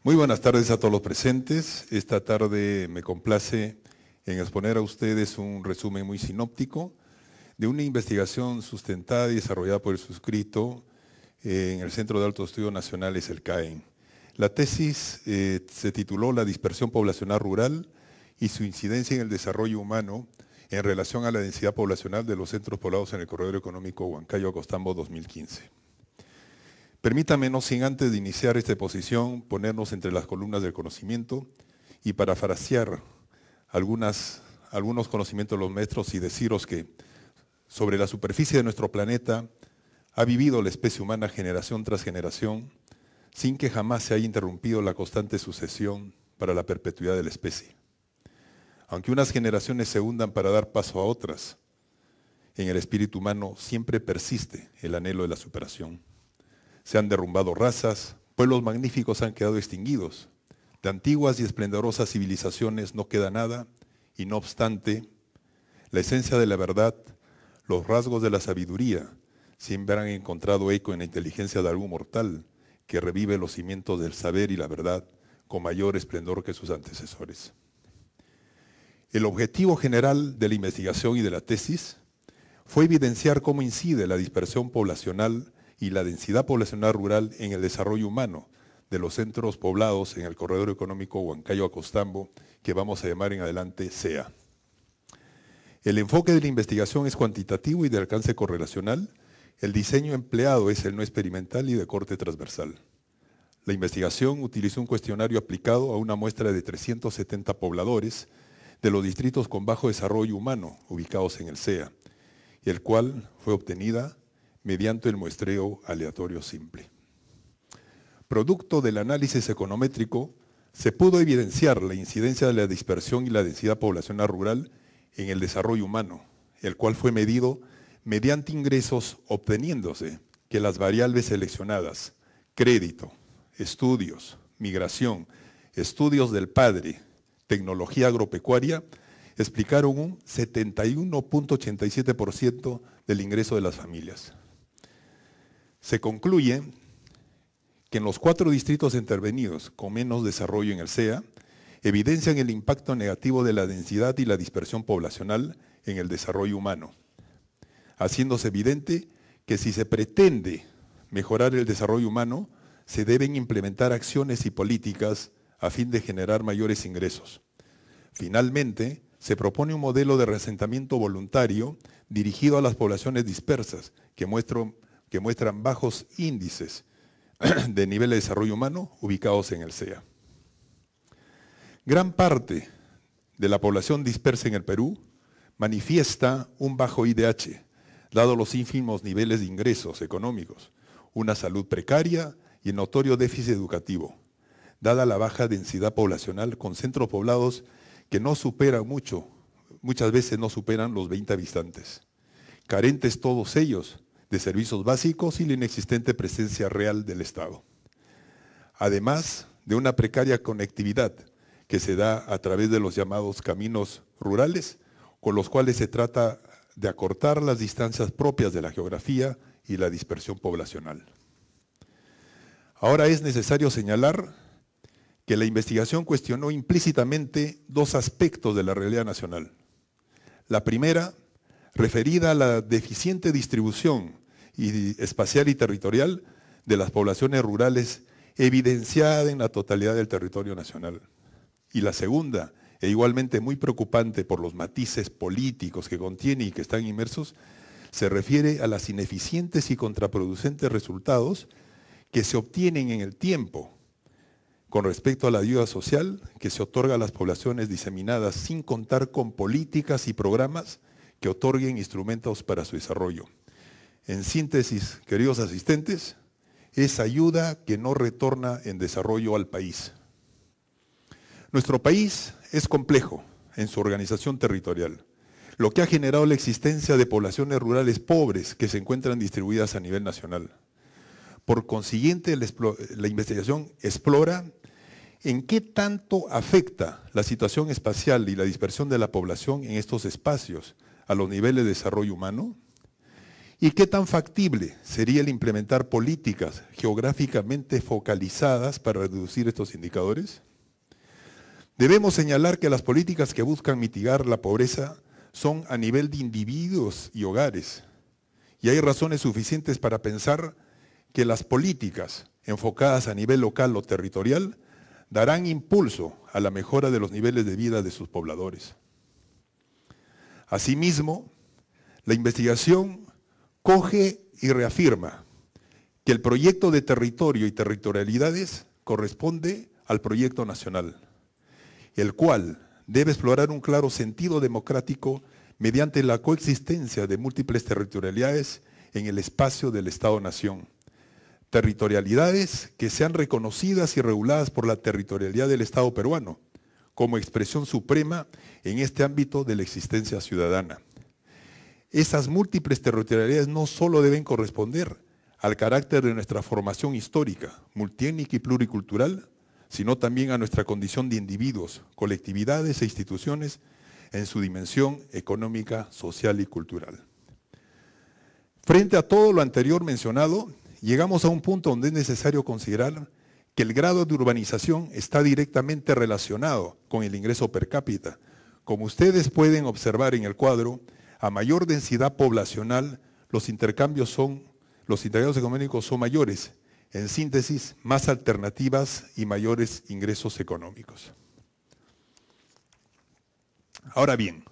Muy buenas tardes a todos los presentes. Esta tarde me complace en exponer a ustedes un resumen muy sinóptico de una investigación sustentada y desarrollada por el suscrito en el Centro de Alto Estudios Nacionales, el CAEN. La tesis se tituló La dispersión poblacional rural y su incidencia en el desarrollo humano en relación a la densidad poblacional de los centros poblados en el corredor económico Huancayo-Acostambo 2015. Permítame, no sin antes de iniciar esta exposición, ponernos entre las columnas del conocimiento y parafrasear algunos conocimientos de los maestros y deciros que sobre la superficie de nuestro planeta ha vivido la especie humana generación tras generación sin que jamás se haya interrumpido la constante sucesión para la perpetuidad de la especie. Aunque unas generaciones se hundan para dar paso a otras, en el espíritu humano siempre persiste el anhelo de la superación. Se han derrumbado razas, pueblos magníficos han quedado extinguidos, de antiguas y esplendorosas civilizaciones no queda nada, y no obstante, la esencia de la verdad, los rasgos de la sabiduría, siempre han encontrado eco en la inteligencia de algún mortal que revive los cimientos del saber y la verdad con mayor esplendor que sus antecesores. El objetivo general de la investigación y de la tesis fue evidenciar cómo incide la dispersión poblacional y la densidad poblacional rural en el desarrollo humano de los centros poblados en el corredor económico Huancayo-Acostambo, que vamos a llamar en adelante CEA. El enfoque de la investigación es cuantitativo y de alcance correlacional. El diseño empleado es el no experimental y de corte transversal. La investigación utilizó un cuestionario aplicado a una muestra de 370 pobladores de los distritos con bajo desarrollo humano ubicados en el CEA, el cual fue obtenida mediante el muestreo aleatorio simple. Producto del análisis econométrico, se pudo evidenciar la incidencia de la dispersión y la densidad poblacional rural en el desarrollo humano, el cual fue medido mediante ingresos obteniéndose que las variables seleccionadas, crédito, estudios, migración, estudios del padre, tecnología agropecuaria, explicaron un 71.87% del ingreso de las familias. Se concluye que en los 4 distritos intervenidos con menos desarrollo en el CEA, evidencian el impacto negativo de la densidad y la dispersión poblacional en el desarrollo humano, haciéndose evidente que si se pretende mejorar el desarrollo humano, se deben implementar acciones y políticas a fin de generar mayores ingresos. Finalmente, se propone un modelo de reasentamiento voluntario dirigido a las poblaciones dispersas que muestran bajos índices de nivel de desarrollo humano ubicados en el CEA. Gran parte de la población dispersa en el Perú manifiesta un bajo IDH, dado los ínfimos niveles de ingresos económicos, una salud precaria y el notorio déficit educativo, dada la baja densidad poblacional con centros poblados que no superan muchas veces no superan los 20 habitantes, carentes todos ellos de servicios básicos y la inexistente presencia real del Estado. Además de una precaria conectividad que se da a través de los llamados caminos rurales, con los cuales se trata de acortar las distancias propias de la geografía y la dispersión poblacional. Ahora es necesario señalar que la investigación cuestionó implícitamente 2 aspectos de la realidad nacional. La primera, referida a la deficiente distribución espacial y territorial de las poblaciones rurales evidenciada en la totalidad del territorio nacional. Y la segunda, e igualmente muy preocupante por los matices políticos que contiene y que están inmersos, se refiere a las ineficientes y contraproducentes resultados que se obtienen en el tiempo con respecto a la ayuda social que se otorga a las poblaciones diseminadas sin contar con políticas y programas que otorguen instrumentos para su desarrollo. En síntesis, queridos asistentes, es ayuda que no retorna en desarrollo al país. Nuestro país es complejo en su organización territorial, lo que ha generado la existencia de poblaciones rurales pobres que se encuentran distribuidas a nivel nacional. Por consiguiente, la investigación explora en qué tanto afecta la situación espacial y la dispersión de la población en estos espacios a los niveles de desarrollo humano ¿Y qué tan factible sería el implementar políticas geográficamente focalizadas para reducir estos indicadores? Debemos señalar que las políticas que buscan mitigar la pobreza son a nivel de individuos y hogares. Y hay razones suficientes para pensar que las políticas enfocadas a nivel local o territorial darán impulso a la mejora de los niveles de vida de sus pobladores. Asimismo, la investigación coge y reafirma que el proyecto de territorio y territorialidades corresponde al proyecto nacional, el cual debe explorar un claro sentido democrático mediante la coexistencia de múltiples territorialidades en el espacio del Estado-Nación. Territorialidades que sean reconocidas y reguladas por la territorialidad del Estado peruano, como expresión suprema en este ámbito de la existencia ciudadana. Esas múltiples territorialidades no solo deben corresponder al carácter de nuestra formación histórica, multiétnica y pluricultural, sino también a nuestra condición de individuos, colectividades e instituciones en su dimensión económica, social y cultural. Frente a todo lo anterior mencionado, llegamos a un punto donde es necesario considerar que el grado de urbanización está directamente relacionado con el ingreso per cápita. Como ustedes pueden observar en el cuadro, a mayor densidad poblacional, los intercambios económicos son mayores. En síntesis, más alternativas y mayores ingresos económicos. Ahora bien,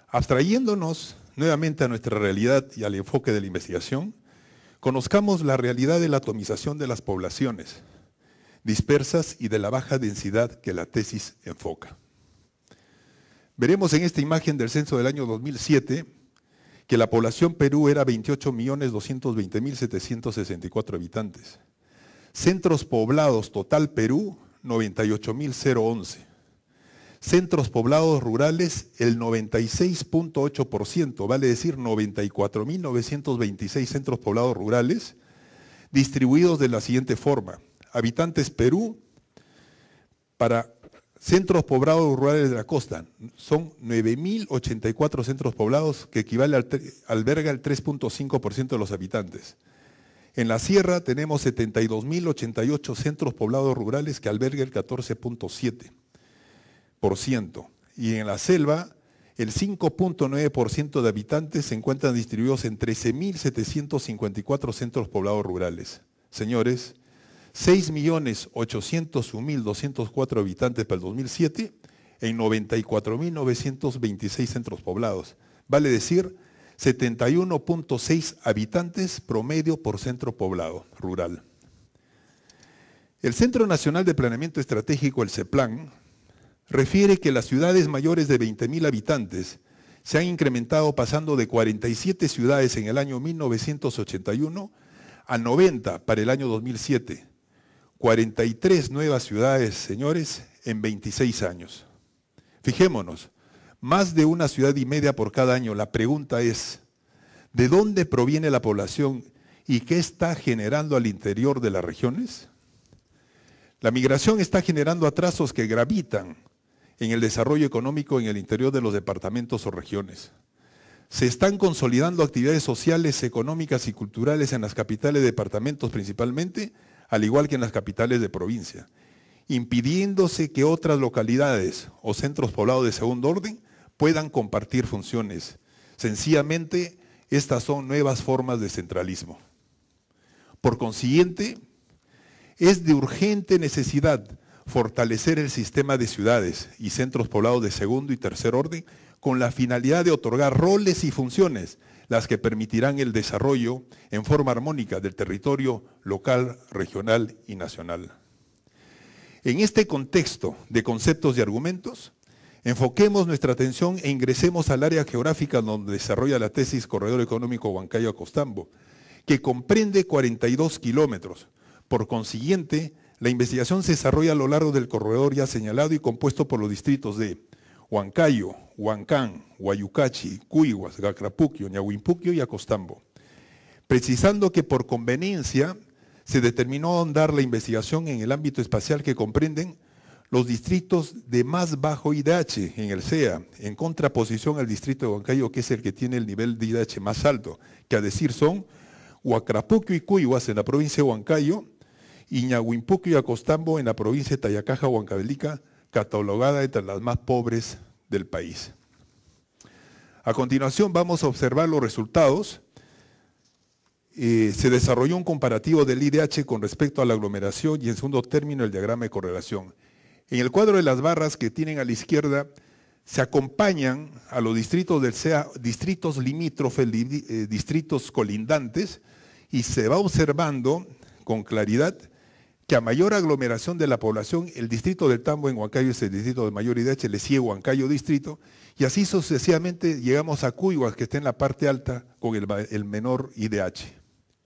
abstrayéndonos nuevamente a nuestra realidad y al enfoque de la investigación, conozcamos la realidad de la atomización de las poblaciones dispersas y de la baja densidad que la tesis enfoca. Veremos en esta imagen del censo del año 2007 que la población Perú era 28.220.764 habitantes. Centros poblados total Perú, 98.011. Centros poblados rurales, el 96.8%, vale decir 94.926 centros poblados rurales, distribuidos de la siguiente forma. Habitantes Perú, para centros poblados rurales de la costa, son 9.084 centros poblados, que alberga el 3.5% de los habitantes. En la sierra tenemos 72.088 centros poblados rurales, que alberga el 14.7%. Y en la selva, el 5.9% de habitantes se encuentran distribuidos en 13.754 centros poblados rurales. Señores, 6.801.204 habitantes para el 2007 en 94.926 centros poblados. Vale decir 71.6 habitantes promedio por centro poblado rural. El Centro Nacional de Planeamiento Estratégico, el CEPLAN, refiere que las ciudades mayores de 20.000 habitantes se han incrementado pasando de 47 ciudades en el año 1981 a 90 para el año 2007. 43 nuevas ciudades, señores, en 26 años. Fijémonos, más de una ciudad y media por cada año. La pregunta es, ¿de dónde proviene la población y qué está generando al interior de las regiones? La migración está generando atrasos que gravitan en el desarrollo económico en el interior de los departamentos o regiones. Se están consolidando actividades sociales, económicas y culturales en las capitales de departamentos principalmente, al igual que en las capitales de provincia, impidiéndose que otras localidades o centros poblados de segundo orden puedan compartir funciones. Sencillamente, estas son nuevas formas de centralismo. Por consiguiente, es de urgente necesidad fortalecer el sistema de ciudades y centros poblados de segundo y tercer orden con la finalidad de otorgar roles y funciones, las que permitirán el desarrollo en forma armónica del territorio local, regional y nacional. En este contexto de conceptos y argumentos, enfoquemos nuestra atención e ingresemos al área geográfica donde desarrolla la tesis Corredor Económico Huancayo-Costambo, que comprende 42 kilómetros. Por consiguiente, la investigación se desarrolla a lo largo del corredor ya señalado y compuesto por los distritos de Huancayo, Huancán, Huayucachi, Cuiguas, Gacrapuquio, Ñahuimpuquio y Acostambo. Precisando que por conveniencia se determinó ahondar la investigación en el ámbito espacial que comprenden los distritos de más bajo IDH en el CEA, en contraposición al distrito de Huancayo, que es el que tiene el nivel de IDH más alto, que a decir son Huacrapuquio y Cuyhuas en la provincia de Huancayo, y Ñahuimpuquio y Acostambo en la provincia de Tayacaja, Huancavelica, catalogada entre las más pobres del país. A continuación vamos a observar los resultados. Se desarrolló un comparativo del IDH con respecto a la aglomeración y en segundo término el diagrama de correlación. En el cuadro de las barras que tienen a la izquierda se acompañan a los distritos del CEA, distritos limítrofes, distritos colindantes, y se va observando con claridad que a mayor aglomeración de la población, el distrito del Tambo en Huancayo es el distrito de mayor IDH, le sigue Huancayo distrito, y así sucesivamente llegamos a Cuyhuas, que está en la parte alta, con el menor IDH.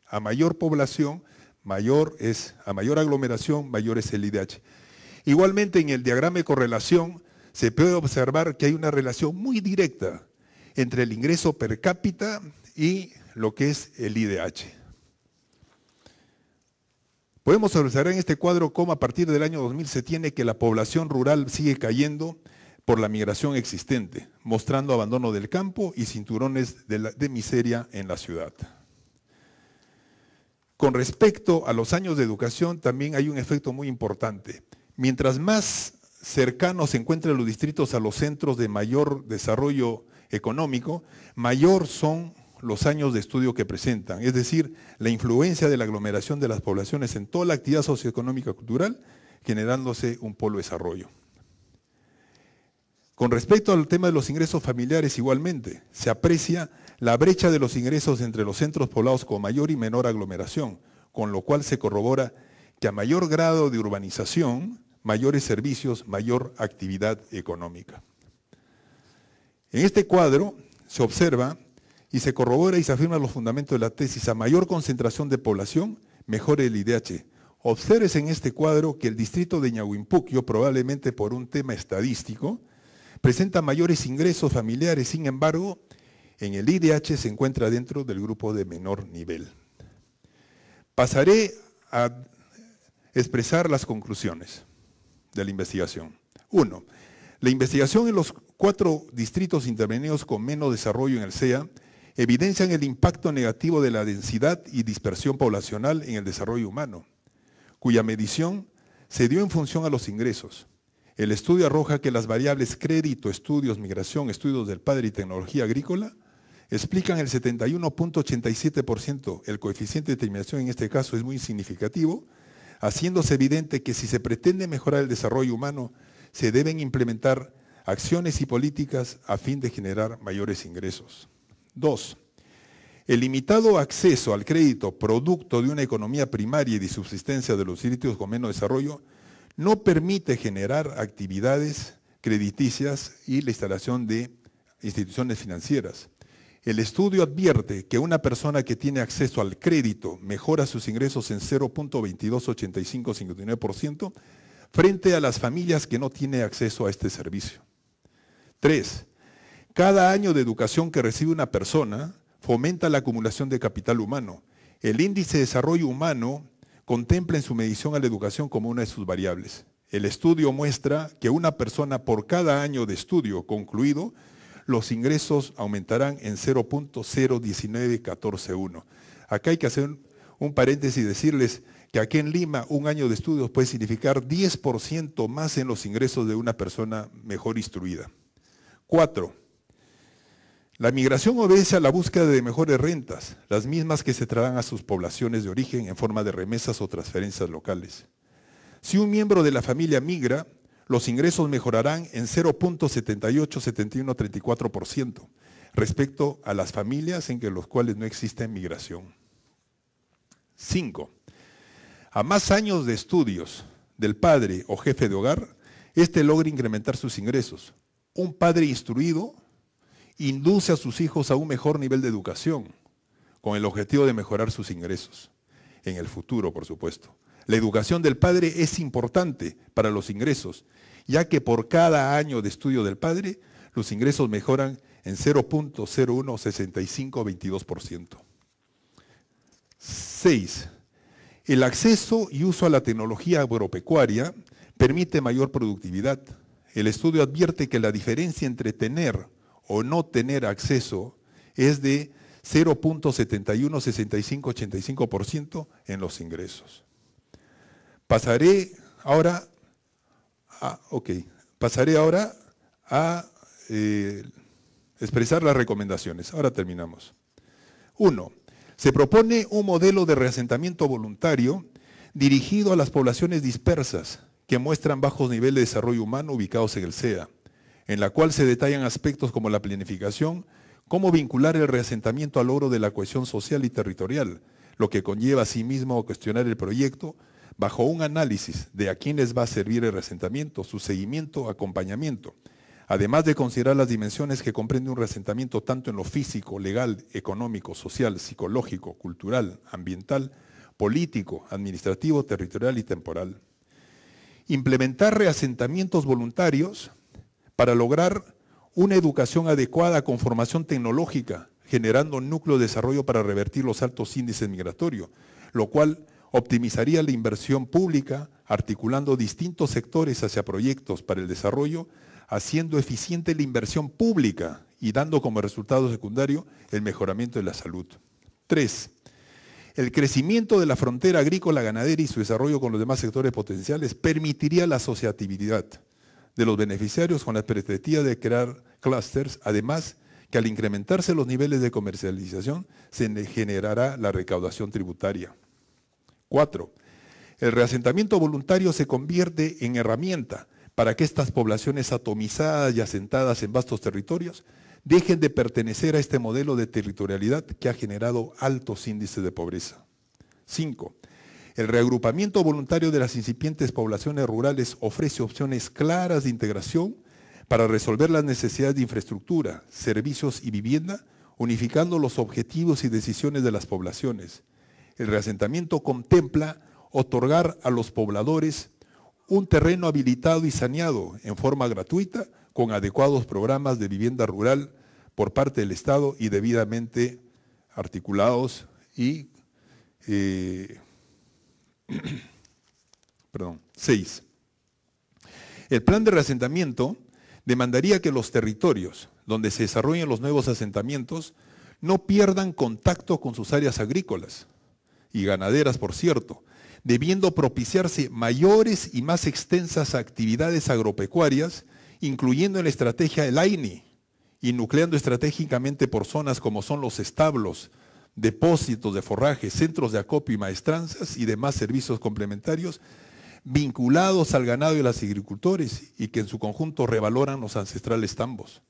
A mayor población, a mayor aglomeración, mayor es el IDH. Igualmente en el diagrama de correlación se puede observar que hay una relación muy directa entre el ingreso per cápita y lo que es el IDH. Podemos observar en este cuadro cómo a partir del año 2000 se tiene que la población rural sigue cayendo por la migración existente, mostrando abandono del campo y cinturones de miseria en la ciudad. Con respecto a los años de educación, también hay un efecto muy importante. Mientras más cercanos se encuentran los distritos a los centros de mayor desarrollo económico, mayor son los años de estudio que presentan, es decir, la influencia de la aglomeración de las poblaciones en toda la actividad socioeconómica cultural, generándose un polo de desarrollo. Con respecto al tema de los ingresos familiares, igualmente, se aprecia la brecha de los ingresos entre los centros poblados con mayor y menor aglomeración, con lo cual se corrobora que a mayor grado de urbanización, mayores servicios, mayor actividad económica. En este cuadro se observa y se corrobora y se afirman los fundamentos de la tesis: a mayor concentración de población, mejor el IDH. Observes en este cuadro que el distrito de Ñahuimpuquio, probablemente por un tema estadístico, presenta mayores ingresos familiares, sin embargo, en el IDH se encuentra dentro del grupo de menor nivel. Pasaré a expresar las conclusiones de la investigación. 1. La investigación en los 4 distritos intervenidos con menos desarrollo en el CEA evidencian el impacto negativo de la densidad y dispersión poblacional en el desarrollo humano, cuya medición se dio en función a los ingresos. El estudio arroja que las variables crédito, estudios, migración, estudios del padre y tecnología agrícola explican el 71.87%. El coeficiente de determinación en este caso es muy significativo, haciéndose evidente que si se pretende mejorar el desarrollo humano, se deben implementar acciones y políticas a fin de generar mayores ingresos. 2. El limitado acceso al crédito producto de una economía primaria y de subsistencia de los distritos con menos desarrollo no permite generar actividades crediticias y la instalación de instituciones financieras. El estudio advierte que una persona que tiene acceso al crédito mejora sus ingresos en 0.228559% frente a las familias que no tienen acceso a este servicio. 3. Cada año de educación que recibe una persona fomenta la acumulación de capital humano. El índice de desarrollo humano contempla en su medición a la educación como una de sus variables. El estudio muestra que una persona por cada año de estudio concluido, los ingresos aumentarán en 0.019141. Acá hay que hacer un paréntesis y decirles que aquí en Lima un año de estudios puede significar 10% más en los ingresos de una persona mejor instruida. 4. La migración obedece a la búsqueda de mejores rentas, las mismas que se traen a sus poblaciones de origen en forma de remesas o transferencias locales. Si un miembro de la familia migra, los ingresos mejorarán en 0.787134% respecto a las familias en los cuales no existe migración. 5. A más años de estudios del padre o jefe de hogar, éste logra incrementar sus ingresos. Un padre instruido induce a sus hijos a un mejor nivel de educación, con el objetivo de mejorar sus ingresos, en el futuro, por supuesto. La educación del padre es importante para los ingresos, ya que por cada año de estudio del padre, los ingresos mejoran en 0.016522%. 6. El acceso y uso a la tecnología agropecuaria permite mayor productividad. El estudio advierte que la diferencia entre tener o no tener acceso es de 0.716585% en los ingresos. Pasaré ahora a expresar las recomendaciones. Ahora terminamos. 1. Se propone un modelo de reasentamiento voluntario dirigido a las poblaciones dispersas que muestran bajos niveles de desarrollo humano ubicados en el SEA, en la cual se detallan aspectos como la planificación, cómo vincular el reasentamiento al logro de la cohesión social y territorial, lo que conlleva asimismo a cuestionar el proyecto bajo un análisis de a quiénes va a servir el reasentamiento, su seguimiento, acompañamiento, además de considerar las dimensiones que comprende un reasentamiento tanto en lo físico, legal, económico, social, psicológico, cultural, ambiental, político, administrativo, territorial y temporal. Implementar reasentamientos voluntarios para lograr una educación adecuada con formación tecnológica, generando núcleos de desarrollo para revertir los altos índices migratorios, lo cual optimizaría la inversión pública, articulando distintos sectores hacia proyectos para el desarrollo, haciendo eficiente la inversión pública y dando como resultado secundario el mejoramiento de la salud. 3. El crecimiento de la frontera agrícola ganadera y su desarrollo con los demás sectores potenciales permitiría la asociatividad de los beneficiarios con la perspectiva de crear clústeres, además que al incrementarse los niveles de comercialización se generará la recaudación tributaria. 4. El reasentamiento voluntario se convierte en herramienta para que estas poblaciones atomizadas y asentadas en vastos territorios dejen de pertenecer a este modelo de territorialidad que ha generado altos índices de pobreza. 5. El reagrupamiento voluntario de las incipientes poblaciones rurales ofrece opciones claras de integración para resolver las necesidades de infraestructura, servicios y vivienda, unificando los objetivos y decisiones de las poblaciones. El reasentamiento contempla otorgar a los pobladores un terreno habilitado y saneado en forma gratuita con adecuados programas de vivienda rural por parte del Estado y debidamente articulados y 6. El plan de reasentamiento demandaría que los territorios donde se desarrollen los nuevos asentamientos no pierdan contacto con sus áreas agrícolas y ganaderas, por cierto, debiendo propiciarse mayores y más extensas actividades agropecuarias, incluyendo en la estrategia el AINI, y nucleando estratégicamente por zonas como son los establos, depósitos de forraje, centros de acopio y maestranzas y demás servicios complementarios vinculados al ganado y a los agricultores y que en su conjunto revaloran los ancestrales tambos,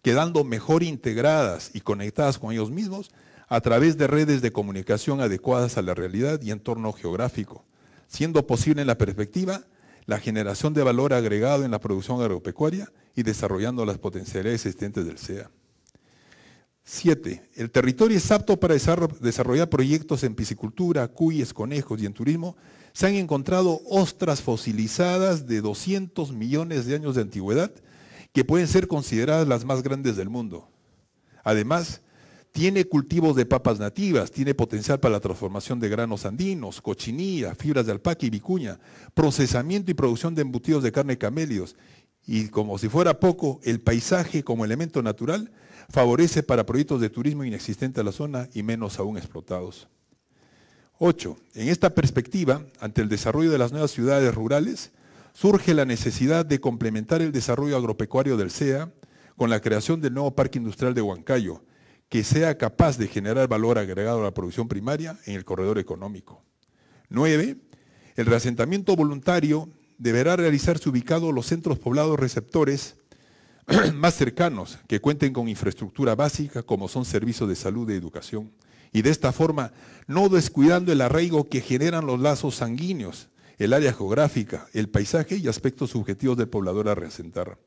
quedando mejor integradas y conectadas con ellos mismos a través de redes de comunicación adecuadas a la realidad y entorno geográfico, siendo posible en la perspectiva la generación de valor agregado en la producción agropecuaria y desarrollando las potencialidades existentes del SEA. 7. El territorio es apto para desarrollar proyectos en piscicultura, cuyes, conejos y en turismo. Se han encontrado ostras fosilizadas de 200 millones de años de antigüedad que pueden ser consideradas las más grandes del mundo. Además, tiene cultivos de papas nativas, tiene potencial para la transformación de granos andinos, cochinilla, fibras de alpaca y vicuña, procesamiento y producción de embutidos de carne de camélidos. Y como si fuera poco, el paisaje como elemento natural favorece para proyectos de turismo inexistentes en la zona y menos aún explotados. 8. En esta perspectiva, ante el desarrollo de las nuevas ciudades rurales, surge la necesidad de complementar el desarrollo agropecuario del SEA con la creación del nuevo Parque Industrial de Huancayo, que sea capaz de generar valor agregado a la producción primaria en el corredor económico. 9. El reasentamiento voluntario deberá realizarse ubicado los centros poblados receptores más cercanos, que cuenten con infraestructura básica como son servicios de salud y educación, y de esta forma no descuidando el arraigo que generan los lazos sanguíneos, el área geográfica, el paisaje y aspectos subjetivos del poblador a reasentar.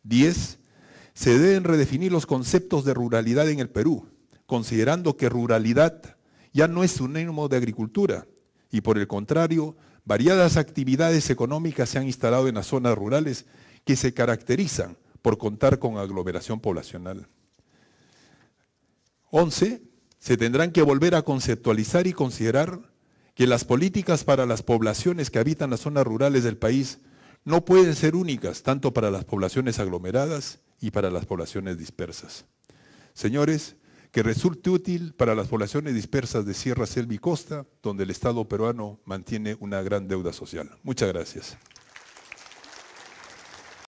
10. Se deben redefinir los conceptos de ruralidad en el Perú, considerando que ruralidad ya no es sinónimo de agricultura, y por el contrario, variadas actividades económicas se han instalado en las zonas rurales que se caracterizan por contar con aglomeración poblacional. 11. Se tendrán que volver a conceptualizar y considerar que las políticas para las poblaciones que habitan las zonas rurales del país no pueden ser únicas, tanto para las poblaciones aglomeradas y para las poblaciones dispersas. Señores, que resulte útil para las poblaciones dispersas de Sierra, Selva y Costa, donde el Estado peruano mantiene una gran deuda social. Muchas gracias.